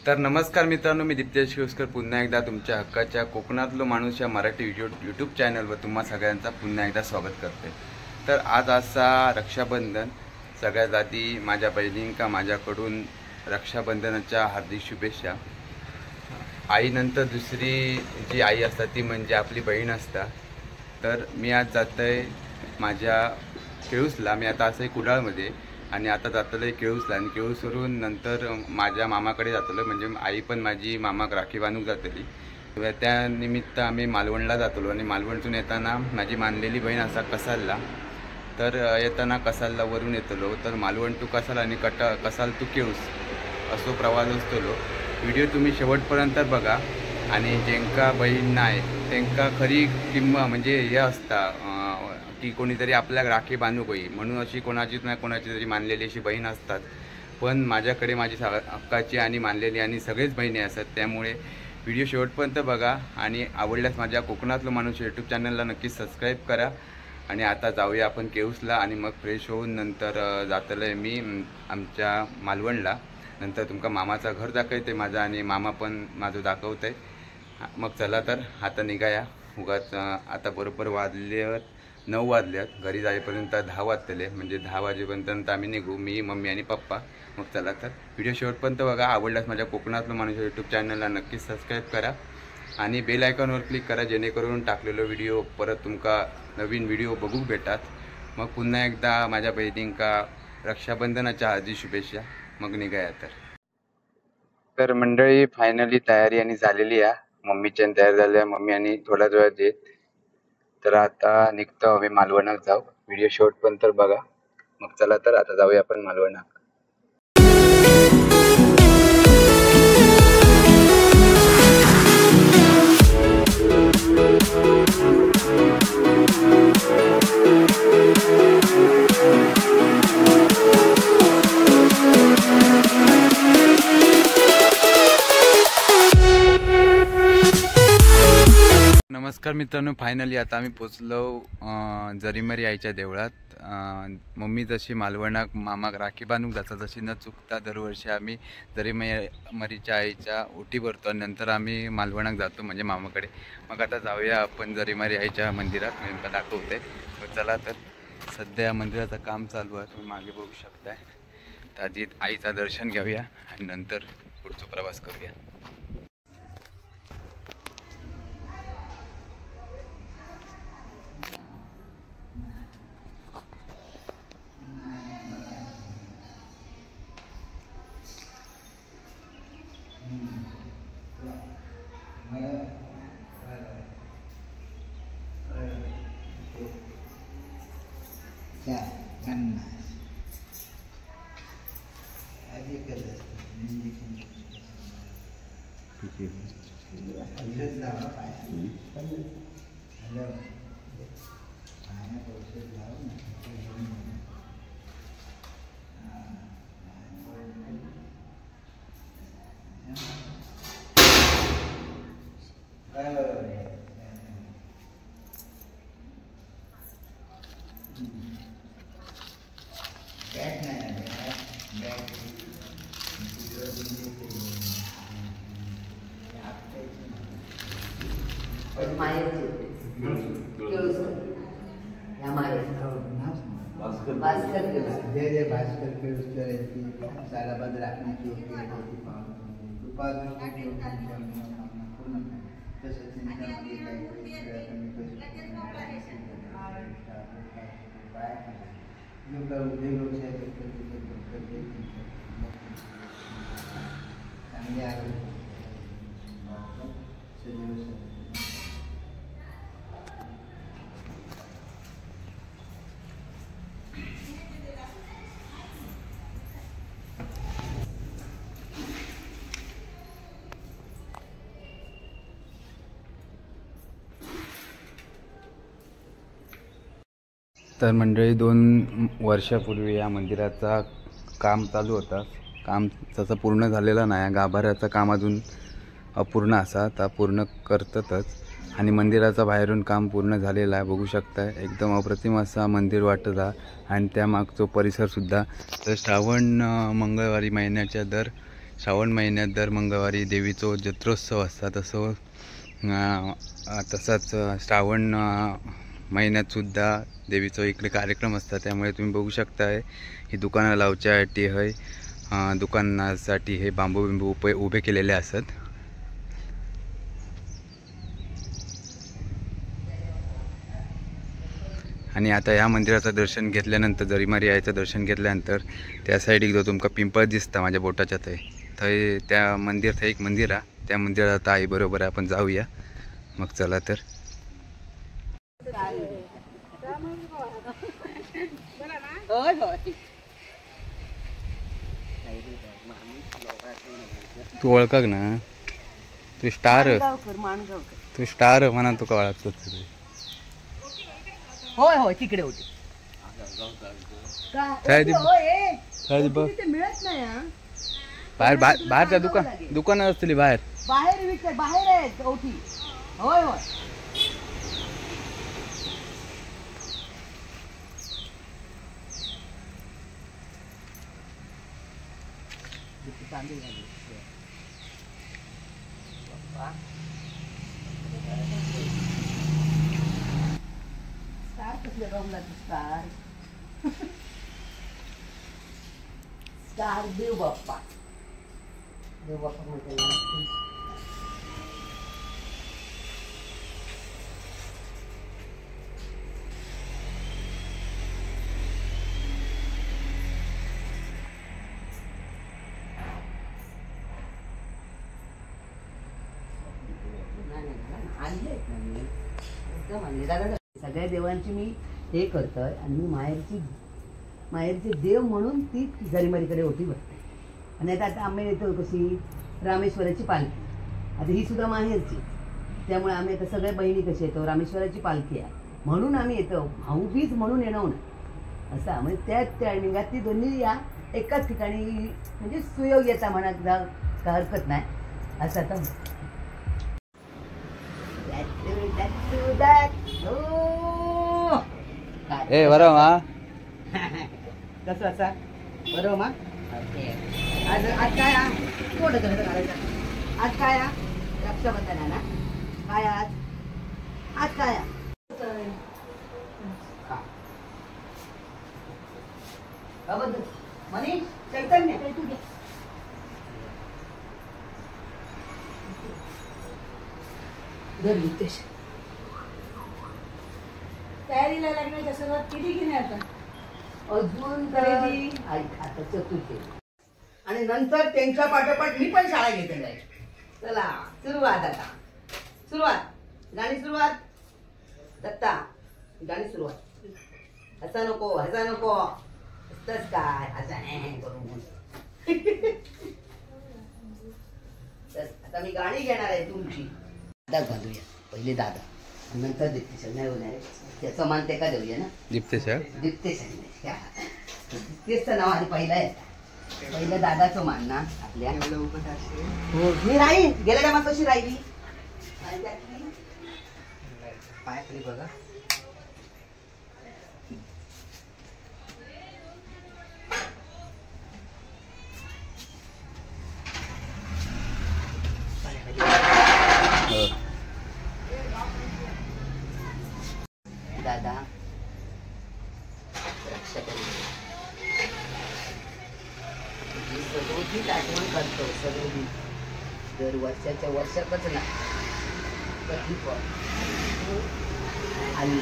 तर नमस्कार मित्रांनो, मी दीप्तेश केळुसकर पुन्हा एकदा तुमच्या हक्काच्या कोकणातलो माणूस या मराठी यूट्यूब चॅनलवर तुम्हा सगळ्यांचा पुन्हा एकदा स्वागत करते। तर आज असा रक्षाबंधन, सगळ्यात आधी माझ्या बहिणींका माझ्याकडून रक्षाबंधनाच्या हार्दिक शुभेच्छा। आईनंतर दुसरी जी आई असतात ती म्हणजे आपली बहीण असतात। तर मी आज जातोय माझ्या केळुसला, मी आता असं कुडाळमध्ये आणि आता जातलो केळुसला आणि केळुसवरून नंतर माझ्या मामाकडे जातलो, म्हणजे आई पण माझी मामाक राखी बांधूक जातली। त्या निमित्त आम्ही मालवणला जातलो आणि मालवणतून येताना माझी मानलेली बहीण असा कसालला, तर येताना कसालला वरून येतलो, तर मालवण टू कसाल आणि कसाल टू केळुस असो प्रवास असतलो। व्हिडिओ तुम्ही शेवटपर्यंत बघा आणि ज्यांका बहीण नाही त्यांका खरी किंमत म्हणजे हे असता की कोणीतरी आपल्या राखी बांधूक होई म्हणून अशी कोणाचीच नाही कोणाची तरी मानलेली अशी बहीण असतात। पण माझ्याकडे माझी हक्काची आणि मानलेली आणि सगळेच बहिणी असतात, त्यामुळे व्हिडिओ शेवटपर्यंत बघा आणि आवडल्यास माझ्या कोकणातलं माणूस यूट्यूब चॅनलला नक्की सबस्क्राईब करा। आणि आता जाऊया आपण केळुसला आणि मग फ्रेश होऊन नंतर जातलं मी आमच्या मालवणला। नंतर तुमका मामाचं घर दाखवते माझा आणि मामा पण माझं दाखवत आहे। मग चला तर आता निघाया। उगाच आता बरोबर 9 वाजल्यात, घरी जाईपर्यंत 10 वाजतले, म्हणजे 10 वाजेपर्यंत आम्ही निघू, मी मम्मी आणि पप्पा। मग चला तर व्हिडिओ शेवटपर्यंत बघा। आवडल्यास माझ्या कोकणातलं माणूस यूट्यूब चॅनलला नक्की सबस्क्राईब करा आणि बेल आयकॉनवर क्लिक करा, जेणेकरून टाकलेलो व्हिडिओ परत तुमका नवीन व्हिडिओ बघूक भेटात। मग पुन्हा एकदा माझ्या बहिणींका रक्षाबंधनाच्या हार्दिक शुभेच्छा। मग निघाया तर मंडळी फायनली तयारी आणि झालेली आहे, मम्मीच्या तयार झाल्या, मम्मी आणि थोड्याच वेळात येत। तर आता निघतो आम्ही मालवणात जाऊ, व्हिडिओ शेवटपर्यंत बघा। मग चला तर आता जाऊया आपण मालवणात। नमस्कार मित्रांनो, फायनली आता आम्ही पोचलो जरीमरी आईच्या देवळात। मम्मी जशी मालवणाक मामाक राखी बांधूक जातात तशी न चुकता दरवर्षी आम्ही जरीमरीच्या आईच्या ओटी भरतो आणि नंतर आम्ही मालवणाक जातो म्हणजे मामाकडे। मग आता जाऊया आपण जरीमरी आईच्या मंदिरात, मी दाखवते। चला तर सध्या मंदिराचं काम चालू आहे, तुम्ही मागे बघू शकताय। तर आधी आईचं दर्शन घेऊया आणि नंतर पुढचा प्रवास करूया। भास्कर सालाबाद राखण्याची तर मंडळी 2 वर्षापूर्वी या मंदिराचा काम चालू होता। काम तसं पूर्ण झालेलं नाही, गाभाऱ्याचं काम अजून अपूर्ण असा, तर पूर्ण करतातच। आणि मंदिराचं बाहेरून काम पूर्ण झालेलं आहे, बघू शकता। एकदम अप्रतिम असा मंदिर वाटत आहे आणि त्या मागचा परिसर सुद्धा। तर श्रावण मंगळवारी महिन्याच्या दर श्रावण महिन्यात दर मंगळवारी देवीचो जत्रोत्सव असता तसाच श्रावण महिन्यात सुद्धा देवीचो इकडे कार्यक्रम असतात. त्यामुळे तुम्ही बघू शकताय ही दुकानं लावच्यासाठी दुकानासाठी हे बांबू उभे केलेले असतात. आणि आता या मंदिराचं दर्शन घेतल्यानंतर जरीमारी आईचं दर्शन घेतल्यानंतर त्या साईडीक जो तुमका पिंपळ दिसता माझ्या बोटाच्या थंय त्या मंदिर एक मंदिर आहे. त्या मंदिरात आता आई बरोबर आपण जाऊया. मग चला तर. तू ओळखाक ना, तू स्टार म्हणा तुका ओळखतो. होय होय तिकडे होते. मिळत नाही. बाहेरच्या दुकान असतली बाहेर बाहेर आहेत ओठी. होय होय स्टार देव बाप्पा म्हणते ना. सगळ्या देवांची मी हे करतोय आणि मी माहेरची देव म्हणून ती जरीमारीकडे ओटी बघते. आणि आता आम्ही येतो कशी रामेश्वराची पालखी. आता ही सुद्धा माहेरची, त्यामुळे आम्ही आता सगळ्या बहिणी कशी येतो रामेश्वराची पालखी आहे म्हणून आम्ही येतो. भाऊबीज म्हणून येणं होणार असं म्हणजे त्याच टायमिंगात ती दोन्ही या एकाच ठिकाणी म्हणजे सुयोग येता म्हणत का हरकत नाही असं आता. ए बरं मा कसं असा बरोबर मा. आज काय थोडं कसं करायचं. आज काय रक्षाबंधन आहे ना. काय आज काय मनीष चैतन्य काही तू घे. तयारीला लागण्याच्या सुरुवात केली की नाही आता. अजून आता चतुर्थी आणि नंतर त्यांच्या पाठोपाठ मी पण शाळा घेते जाईल. चला सुरुवात आता. सुरुवात गाणी सुरुवात. दत्ता गाणी सुरुवात. हसा नको असतच काय हसा करून. आता मी गाणी घेणार आहे तुमची. दादा घालूया पहिले दादा नंतर दीप्तेश नाही होणार. त्याचं मान ते का देऊया ना. दीप्तेश दीप्तेशचं नाव आधी पहिलं आहे. पहिलं दादाचं मान ना आपल्या. मी राहील गेल्या टायमात कशी राहिली पाय खाली बघा. दादा सगळीच आठवण करतो. सगळी दर वर्षाच्या वर्षातच ना कधी पण आली.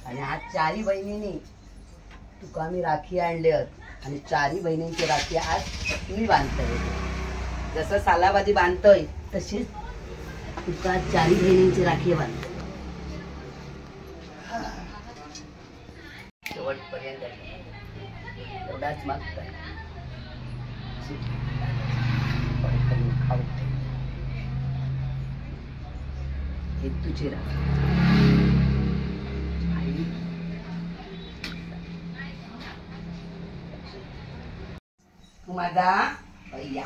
आणि आज चारी बहिणींनी तुका आम्ही राखी आणले आणि चारी बहिणींची राखी आज मी बांधतोय. जसं सालाबादी बांधतोय तशीच तुका चारी बहिणींची राखी बांधतोय. शेवटपर्यंत एवढाच मागतोय. खाऊ हे तुझी राखी. माझा भैया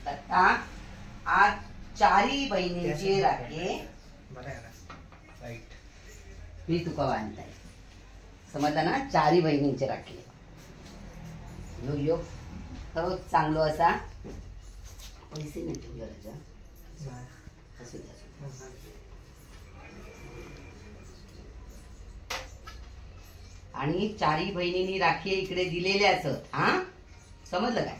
दत्ता आज चारी बहिणींची राखी मी तुका बांधताय. समजलं ना? 4 बहिणींची राखी. योग खरंच चांगलो असा. पैसे नाही ठेवले राजा. असू द्या. आणि 4 बहिणींनी राखी इकडे दिलेल्याच. हा, समजलं काय?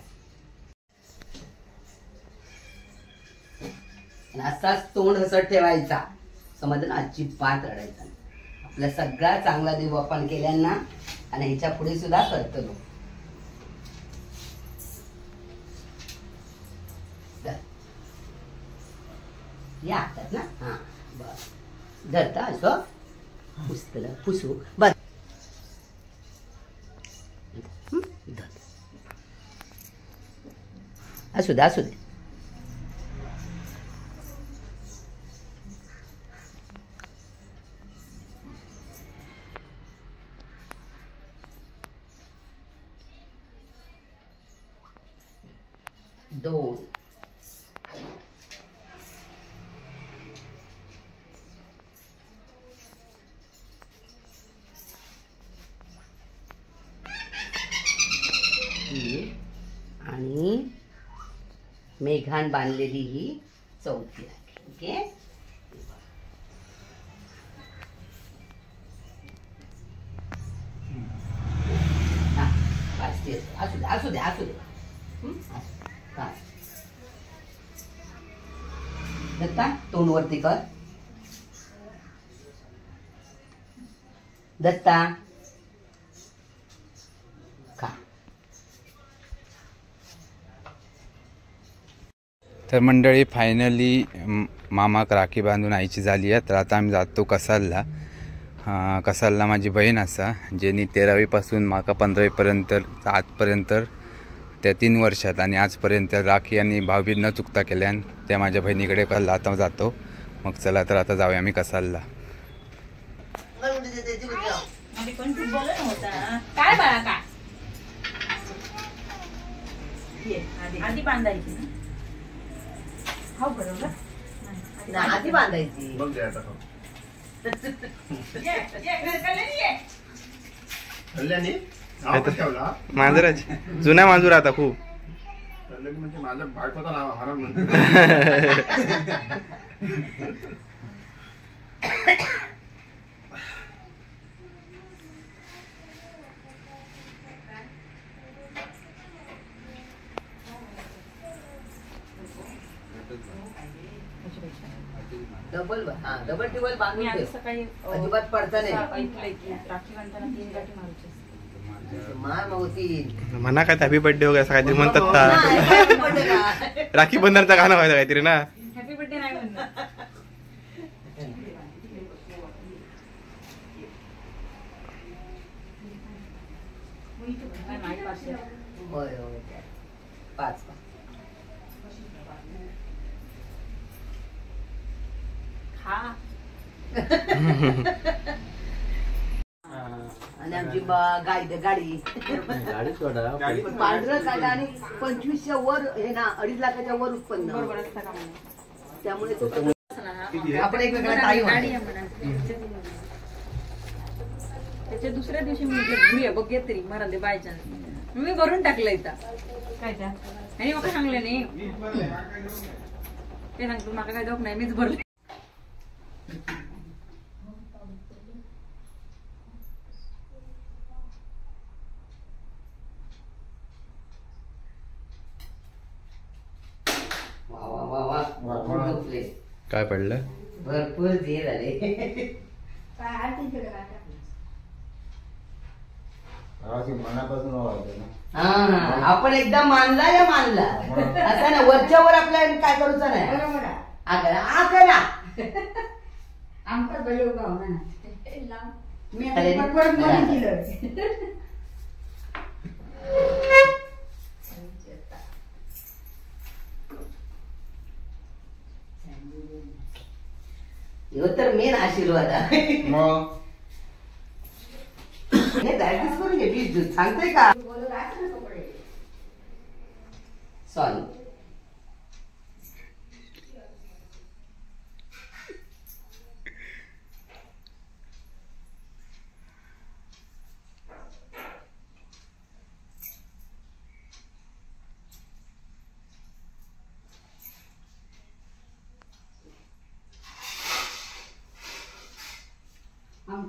असाच तोंड हसत ठेवायचा. समजलं ना? अजिबात रडायचा. आपला सगळा चांगला देव आपण केल्यांना आणि ह्याच्या पुढे सुद्धा करतो. या हातात ना. हा बस धरता असं पुसतलं पुसू बस. असू दे असू दे. दोन आणि मेघान बांधलेली ही 4थी राखी. ओके. असू दे असू दे असू दे. दत्ता तोंड वरती कर. दत्ता खा. तर मंडळी फायनली मामाक राखी बांधून आईची झाली आहे. तर आता आम्ही जातो कसालला. कसालला माझी बहीण असा जेनी 13वी पासून माका 15वी पर्यंत आजपर्यंत त्या 3 वर्षात आणि आजपर्यंत राखी आणि भाऊबीज न चुकता केल्यान त्या माझ्या बहिणीकडे कल्ला आता जातो. मग चला तर आता जाऊया आम्ही कसालला. काय बाळा काय आधी बांधायची ना. हो बरोबर आधी बांधायची. मांजराची जुना मांजूर आता खूप. म्हणजे माझ्या बायकोचं नाव हरण म्हणतो. डबल डबल टिबल बांधून ठेव. सकाळी अजिबात पडता नाही. ऐकलंय की राखी बांधताना 3 गाठी मारायची. मार मग ती म्हणा काय हॅपी बर्थडे वगैरे असं काहीतरी म्हणतात का? राखी बंधनचं गाणं व्हायचं काहीतरी ना. हॅपी बर्थडे नाही म्हणणार. होय होय 5 खा. आणि आमची गाडी पांढरं काढा आणि 25च्या वर हे ना 2.5 लाखाच्या वर उत्पन्न. बरोबर असतं का म्हणा. त्यामुळे तो आपण एक वेगळा टाईम गाडी आहे म्हणा. त्याच्या दुसऱ्या दिवशी मी म्हटलं घुरूया बघ येत तरी मरा दे बायच्या. मी भरून टाकलं इथं काय त्या आणि मग सांगले नाही ते सांगतो मला काय दोख नाही मीच भरले. काय पडलं? भरपूर जे झाले. आपण एकदा मानला या मानला असं ना. वरच्या वर आपल्याला काय करूचा नाही. करा आमचा बळी उभा होणार मी ह्यो तर मेन आशीर्वाद आहे. मग हे डायबिटीस करून घे. सांगतोय का? सॉरी.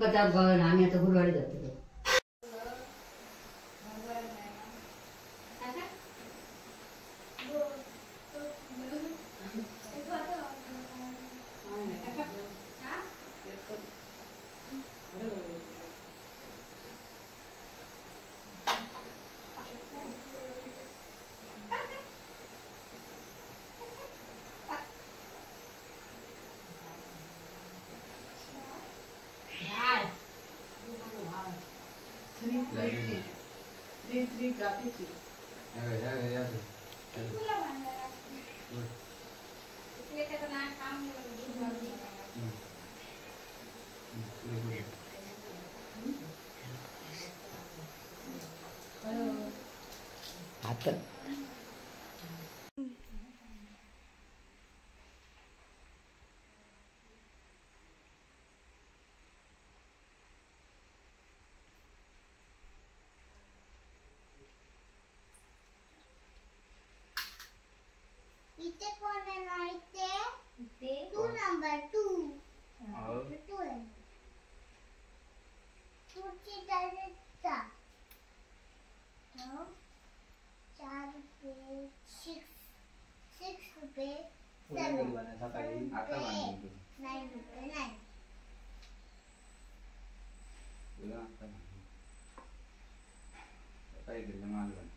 कथा बघ आम्ही आता गुरुवारी जातो. आता इथे कोण आहे ना इथे 2 नंबर 2 2 आहे. 2 ची डायरेक्ट 4 रुपये 6 रुपये 7 आता माहिती 9 रुपये 9 तुला काय दिलं मला